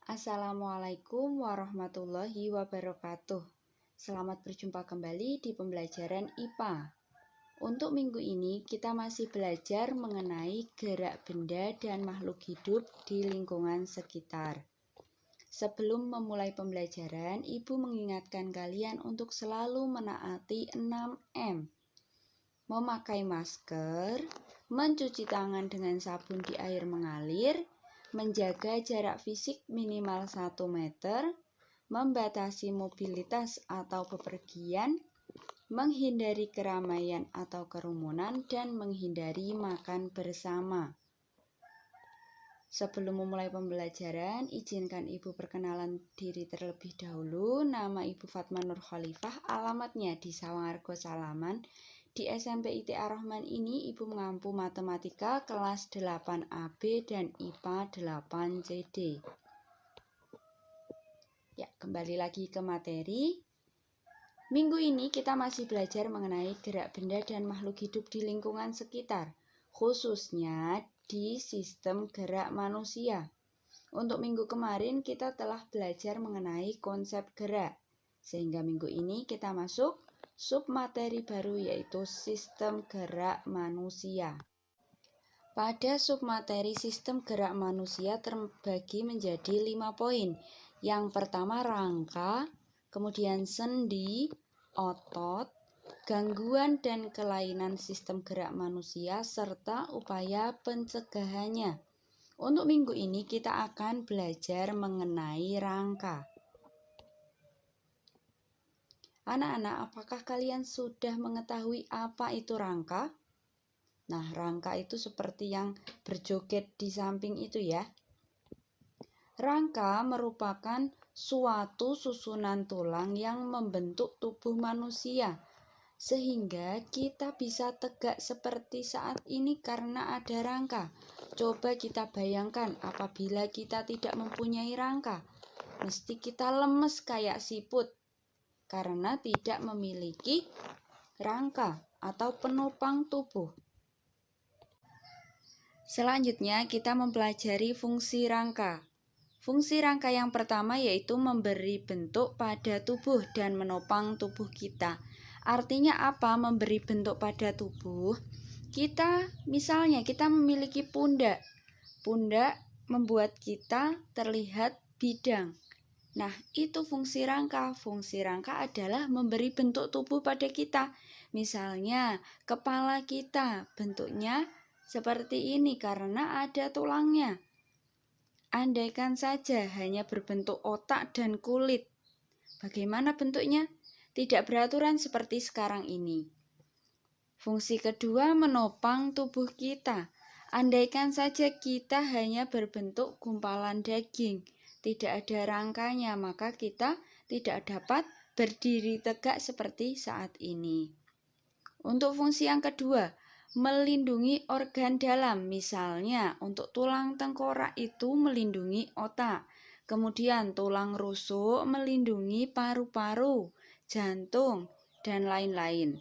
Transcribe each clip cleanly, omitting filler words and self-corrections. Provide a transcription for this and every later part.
Assalamualaikum warahmatullahi wabarakatuh. Selamat berjumpa kembali di pembelajaran IPA. Untuk minggu ini kita masih belajar mengenai gerak benda dan makhluk hidup di lingkungan sekitar. Sebelum memulai pembelajaran, Ibu mengingatkan kalian untuk selalu menaati 6M. Memakai masker, mencuci tangan dengan sabun di air mengalir, menjaga jarak fisik minimal 1 meter, membatasi mobilitas atau bepergian, menghindari keramaian atau kerumunan, dan menghindari makan bersama. Sebelum memulai pembelajaran, izinkan Ibu perkenalan diri terlebih dahulu. Nama Ibu Fatma Nur Khalifah, alamatnya di Sawangargo Salaman. Di SMP IT Ar-Rahman ini Ibu mengampu matematika kelas 8AB dan IPA 8CD. Ya, kembali lagi ke materi. Minggu ini kita masih belajar mengenai gerak benda dan makhluk hidup di lingkungan sekitar, khususnya di sistem gerak manusia. Untuk minggu kemarin kita telah belajar mengenai konsep gerak, sehingga minggu ini kita masuk submateri baru yaitu sistem gerak manusia. Pada submateri sistem gerak manusia terbagi menjadi 5 poin. Yang pertama rangka, kemudian sendi, otot, gangguan dan kelainan sistem gerak manusia, serta upaya pencegahannya. Untuk minggu ini kita akan belajar mengenai rangka. Anak-anak, apakah kalian sudah mengetahui apa itu rangka? Nah, rangka itu seperti yang berjoget di samping itu ya. Rangka merupakan suatu susunan tulang yang membentuk tubuh manusia, sehingga kita bisa tegak seperti saat ini karena ada rangka. Coba kita bayangkan apabila kita tidak mempunyai rangka, mesti kita lemes kayak siput karena tidak memiliki rangka atau penopang tubuh. Selanjutnya kita mempelajari fungsi rangka. Fungsi rangka yang pertama yaitu memberi bentuk pada tubuh dan menopang tubuh kita. Artinya apa memberi bentuk pada tubuh? Misalnya kita memiliki pundak. Pundak membuat kita terlihat bidang. Nah, itu fungsi rangka. Fungsi rangka adalah memberi bentuk tubuh pada kita. Misalnya, kepala kita bentuknya seperti ini karena ada tulangnya. Andaikan saja hanya berbentuk otak dan kulit, bagaimana bentuknya? Tidak beraturan seperti sekarang ini. Fungsi kedua, menopang tubuh kita. Andaikan saja kita hanya berbentuk gumpalan daging, tidak ada rangkanya, maka kita tidak dapat berdiri tegak seperti saat ini. Untuk fungsi yang kedua, melindungi organ dalam. Misalnya, untuk tulang tengkorak itu melindungi otak. Kemudian tulang rusuk melindungi paru-paru, jantung, dan lain-lain.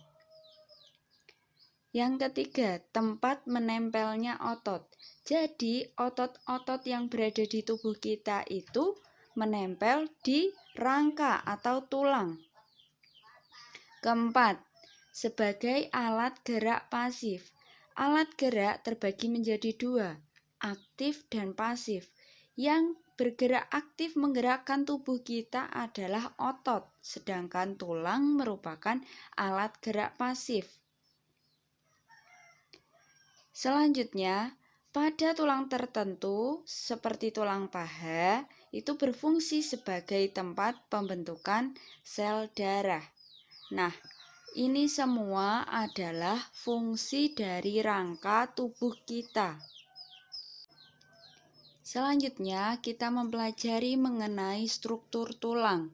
Yang ketiga, tempat menempelnya otot. Jadi, otot-otot yang berada di tubuh kita itu menempel di rangka atau tulang. Keempat, sebagai alat gerak pasif. Alat gerak terbagi menjadi 2, aktif dan pasif. Yang bergerak aktif menggerakkan tubuh kita adalah otot, sedangkan tulang merupakan alat gerak pasif. Selanjutnya, pada tulang tertentu seperti tulang paha itu berfungsi sebagai tempat pembentukan sel darah. Nah, ini semua adalah fungsi dari rangka tubuh kita. Selanjutnya, kita mempelajari mengenai struktur tulang.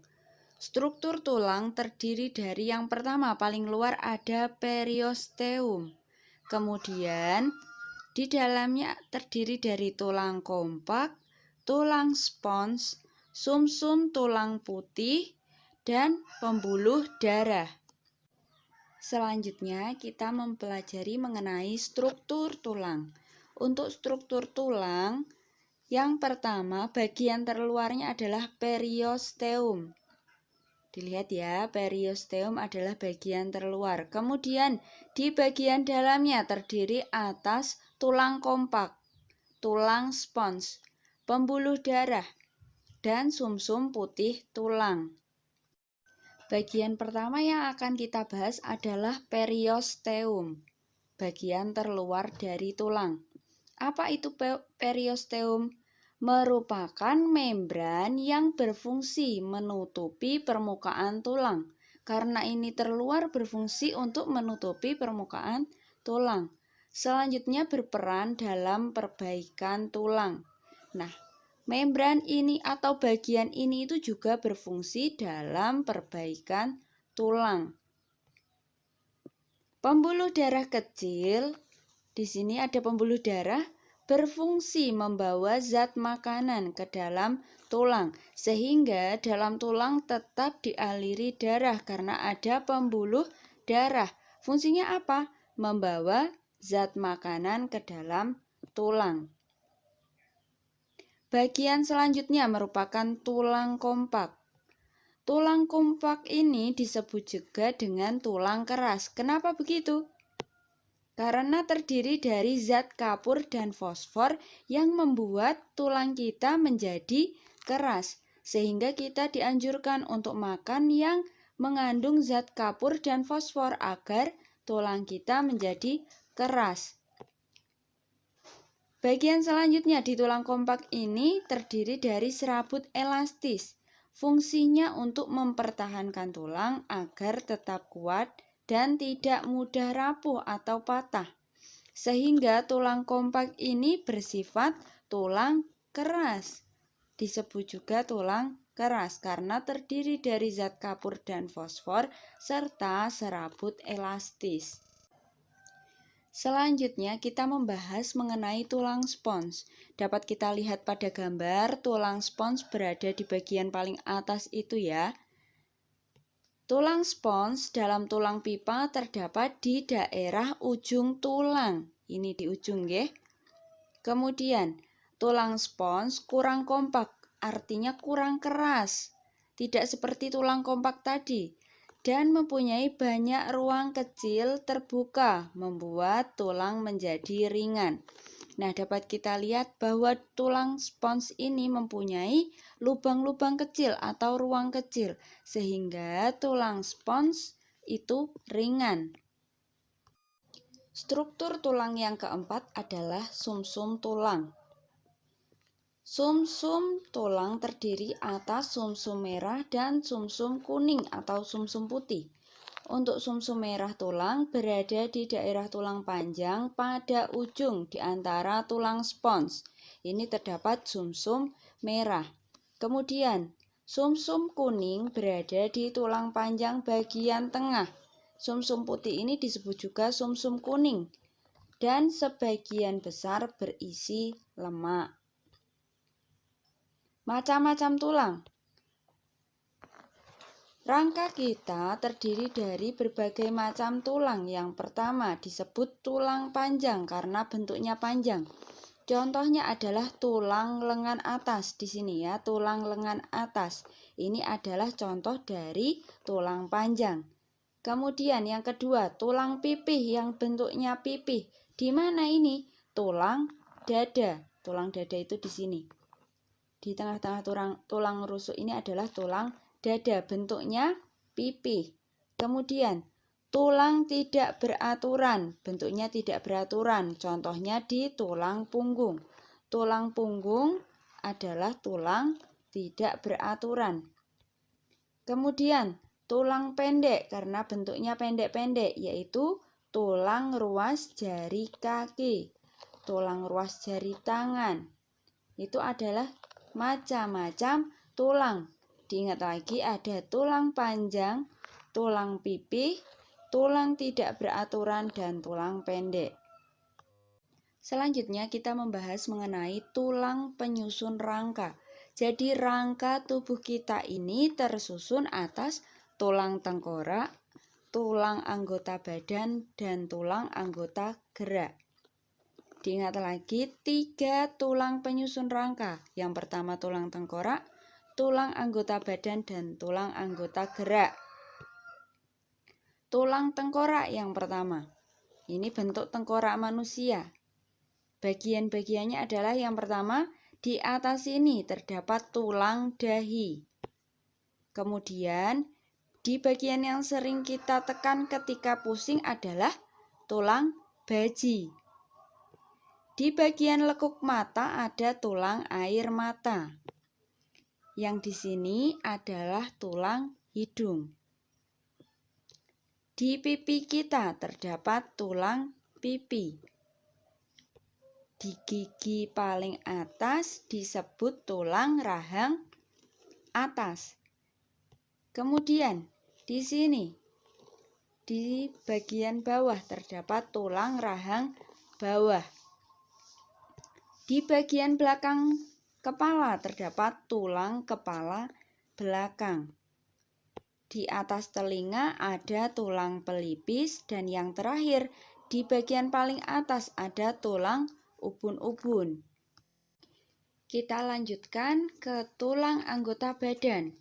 Struktur tulang terdiri dari yang pertama, paling luar ada periosteum. Kemudian, di dalamnya terdiri dari tulang kompak, tulang spons, sumsum tulang putih, dan pembuluh darah. Selanjutnya, kita mempelajari mengenai struktur tulang. Untuk struktur tulang, Yang pertama, bagian terluarnya adalah periosteum. Dilihat ya, periosteum adalah bagian terluar. Kemudian di bagian dalamnya terdiri atas tulang kompak, tulang spons, pembuluh darah, dan sumsum putih tulang. Bagian pertama yang akan kita bahas adalah periosteum, bagian terluar dari tulang. Apa itu periosteum? Merupakan membran yang berfungsi menutupi permukaan tulang. Karena ini terluar berfungsi untuk menutupi permukaan tulang. Selanjutnya berperan dalam perbaikan tulang. Nah, membran ini atau bagian ini itu juga berfungsi dalam perbaikan tulang. Pembuluh darah kecil, di sini ada pembuluh darah, berfungsi membawa zat makanan ke dalam tulang, sehingga dalam tulang tetap dialiri darah karena ada pembuluh darah. Fungsinya apa? Membawa zat makanan ke dalam tulang. Bagian selanjutnya merupakan tulang kompak. Tulang kompak ini disebut juga dengan tulang keras. Kenapa begitu? Karena terdiri dari zat kapur dan fosfor yang membuat tulang kita menjadi keras. Sehingga kita dianjurkan untuk makan yang mengandung zat kapur dan fosfor agar tulang kita menjadi keras. Bagian selanjutnya di tulang kompak ini terdiri dari serabut elastis. Fungsinya untuk mempertahankan tulang agar tetap kuat dan tidak mudah rapuh atau patah. Sehingga tulang kompak ini bersifat tulang keras. Disebut juga tulang keras karena terdiri dari zat kapur dan fosfor serta serabut elastis. Selanjutnya kita membahas mengenai tulang spons. Dapat kita lihat pada gambar tulang spons berada di bagian paling atas itu ya. Tulang spons dalam tulang pipa terdapat di daerah ujung tulang. Ini di ujung ya. Kemudian tulang spons kurang kompak, artinya kurang keras. Tidak seperti tulang kompak tadi. Dan mempunyai banyak ruang kecil terbuka, membuat tulang menjadi ringan. Nah, dapat kita lihat bahwa tulang spons ini mempunyai lubang-lubang kecil atau ruang kecil, sehingga tulang spons itu ringan. Struktur tulang yang keempat adalah sumsum tulang. Sumsum tulang terdiri atas sumsum merah dan sumsum kuning atau sumsum putih. Untuk sumsum merah tulang berada di daerah tulang panjang pada ujung di antara tulang spons. Ini terdapat sumsum merah. Kemudian, sumsum kuning berada di tulang panjang bagian tengah. Sumsum putih ini disebut juga sumsum kuning dan sebagian besar berisi lemak. Macam-macam tulang. Rangka kita terdiri dari berbagai macam tulang. Yang pertama disebut tulang panjang karena bentuknya panjang. Contohnya adalah tulang lengan atas. Di sini ya, tulang lengan atas. Ini adalah contoh dari tulang panjang. Kemudian yang kedua, tulang pipih yang bentuknya pipih. Di mana ini? Tulang dada. Tulang dada itu di sini. Di tengah-tengah tulang rusuk ini adalah tulang dada, bentuknya pipih. Kemudian tulang tidak beraturan, bentuknya tidak beraturan. Contohnya di tulang punggung. Tulang punggung adalah tulang tidak beraturan. Kemudian tulang pendek karena bentuknya pendek-pendek, yaitu tulang ruas jari kaki, tulang ruas jari tangan. Itu adalah macam-macam tulang. Diingat lagi ada tulang panjang, tulang pipih, tulang tidak beraturan, dan tulang pendek. Selanjutnya kita membahas mengenai tulang penyusun rangka. Jadi rangka tubuh kita ini tersusun atas tulang tengkorak, tulang anggota badan, dan tulang anggota gerak. Diingat lagi 3 tulang penyusun rangka. Yang pertama tulang tengkorak, tulang anggota badan, dan tulang anggota gerak. Tulang tengkorak yang pertama. Ini bentuk tengkorak manusia. Bagian-bagiannya adalah yang pertama, di atas ini terdapat tulang dahi. Kemudian, di bagian yang sering kita tekan ketika pusing adalah tulang baji. Di bagian lekuk mata ada tulang air mata. Yang di sini adalah tulang hidung. Di pipi kita terdapat tulang pipi. Di gigi paling atas disebut tulang rahang atas. Kemudian di sini di bagian bawah terdapat tulang rahang bawah. Di bagian belakang kepala terdapat tulang kepala belakang. Di atas telinga ada tulang pelipis, dan yang terakhir di bagian paling atas ada tulang ubun-ubun. Kita lanjutkan ke tulang anggota badan.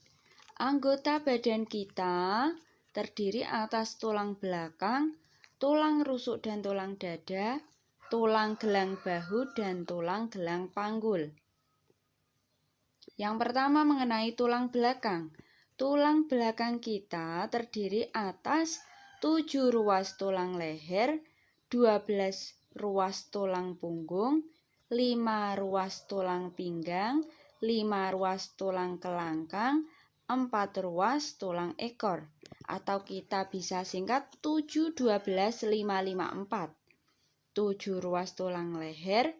Anggota badan kita terdiri atas tulang belakang, tulang rusuk dan tulang dada, tulang gelang bahu, dan tulang gelang panggul. Yang pertama mengenai tulang belakang. Tulang belakang kita terdiri atas 7 ruas tulang leher, 12 ruas tulang punggung, 5 ruas tulang pinggang, 5 ruas tulang kelangkang, 4 ruas tulang ekor. Atau kita bisa singkat 7, 12, 5, 5, 4. 7 ruas tulang leher,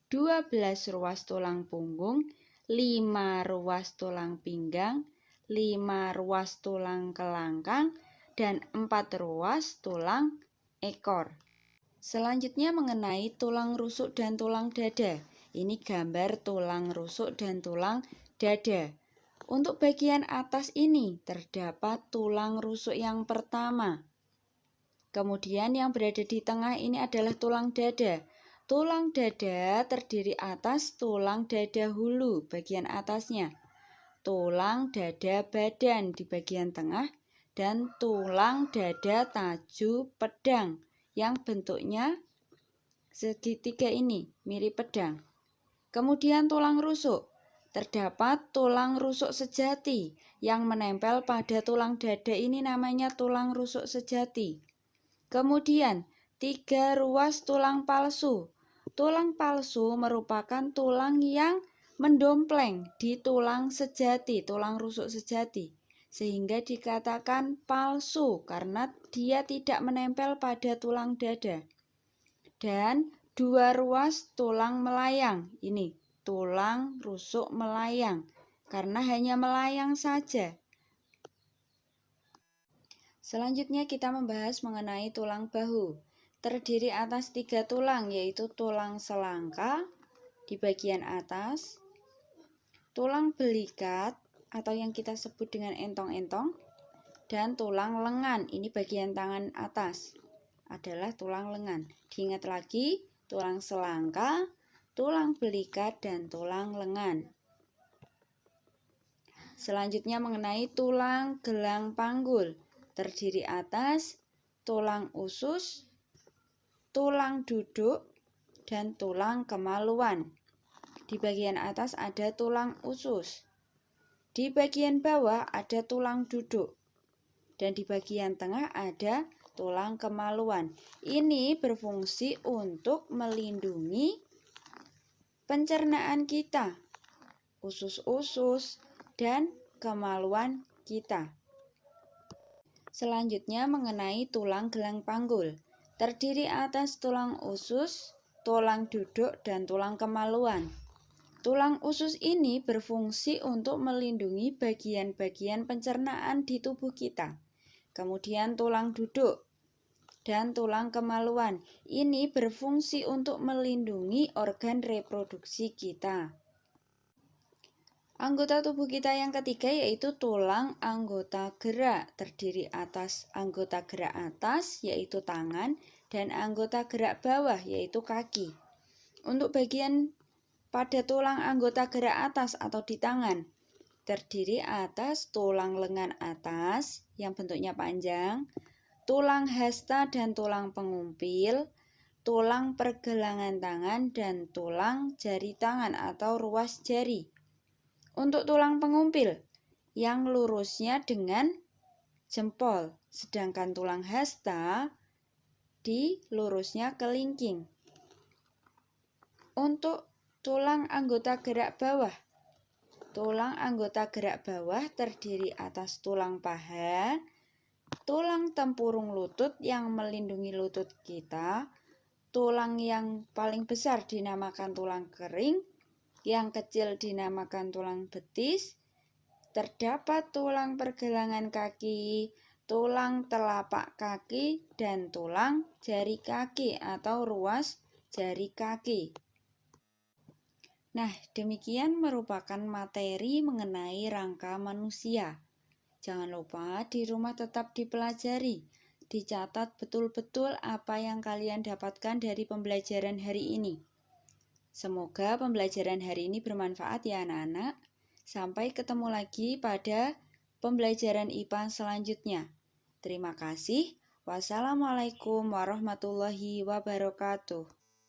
12 ruas tulang punggung, 5 ruas tulang pinggang, 5 ruas tulang kelangkang, dan 4 ruas tulang ekor. Selanjutnya mengenai tulang rusuk dan tulang dada. Ini gambar tulang rusuk dan tulang dada. Untuk bagian atas ini terdapat tulang rusuk yang pertama. Kemudian yang berada di tengah ini adalah tulang dada. Tulang dada terdiri atas tulang dada hulu bagian atasnya, tulang dada badan di bagian tengah, dan tulang dada taju pedang yang bentuknya segitiga ini, mirip pedang. Kemudian tulang rusuk. Terdapat tulang rusuk sejati yang menempel pada tulang dada, ini namanya tulang rusuk sejati. Kemudian 3 ruas tulang palsu. Tulang palsu merupakan tulang yang mendompleng di tulang sejati, tulang rusuk sejati, sehingga dikatakan palsu karena dia tidak menempel pada tulang dada. Dan 2 ruas tulang melayang, ini tulang rusuk melayang, karena hanya melayang saja. Selanjutnya kita membahas mengenai tulang bahu. Terdiri atas 3 tulang, yaitu tulang selangka di bagian atas, tulang belikat atau yang kita sebut dengan entong-entong, dan tulang lengan. Ini bagian tangan atas adalah tulang lengan. Diingat lagi, tulang selangka, tulang belikat, dan tulang lengan. Selanjutnya mengenai tulang gelang panggul. Terdiri atas tulang usus, tulang duduk, dan tulang kemaluan. Di bagian atas ada tulang usus. Di bagian bawah ada tulang duduk. Dan di bagian tengah ada tulang kemaluan. Ini berfungsi untuk melindungi pencernaan kita, usus-usus, dan kemaluan kita. Selanjutnya mengenai tulang gelang panggul. Terdiri atas tulang usus, tulang duduk, dan tulang kemaluan. Tulang usus ini berfungsi untuk melindungi bagian-bagian pencernaan di tubuh kita. Kemudian tulang duduk dan tulang kemaluan ini berfungsi untuk melindungi organ reproduksi kita. Anggota tubuh kita yang ketiga yaitu tulang anggota gerak. Terdiri atas anggota gerak atas yaitu tangan dan anggota gerak bawah yaitu kaki. Untuk bagian pada tulang anggota gerak atas atau di tangan, terdiri atas tulang lengan atas yang bentuknya panjang, tulang hasta dan tulang pengumpil, tulang pergelangan tangan, dan tulang jari tangan atau ruas jari. Untuk tulang pengumpil, yang lurusnya dengan jempol, sedangkan tulang hasta di lurusnya kelingking. Untuk tulang anggota gerak bawah, tulang anggota gerak bawah terdiri atas tulang paha, tulang tempurung lutut yang melindungi lutut kita, tulang yang paling besar dinamakan tulang kering, yang kecil dinamakan tulang betis, terdapat tulang pergelangan kaki, tulang telapak kaki, dan tulang jari kaki atau ruas jari kaki. Nah, demikian merupakan materi mengenai rangka manusia. Jangan lupa di rumah tetap dipelajari, dicatat betul-betul apa yang kalian dapatkan dari pembelajaran hari ini. Semoga pembelajaran hari ini bermanfaat ya anak-anak. Sampai ketemu lagi pada pembelajaran IPA selanjutnya. Terima kasih. Wassalamualaikum warahmatullahi wabarakatuh.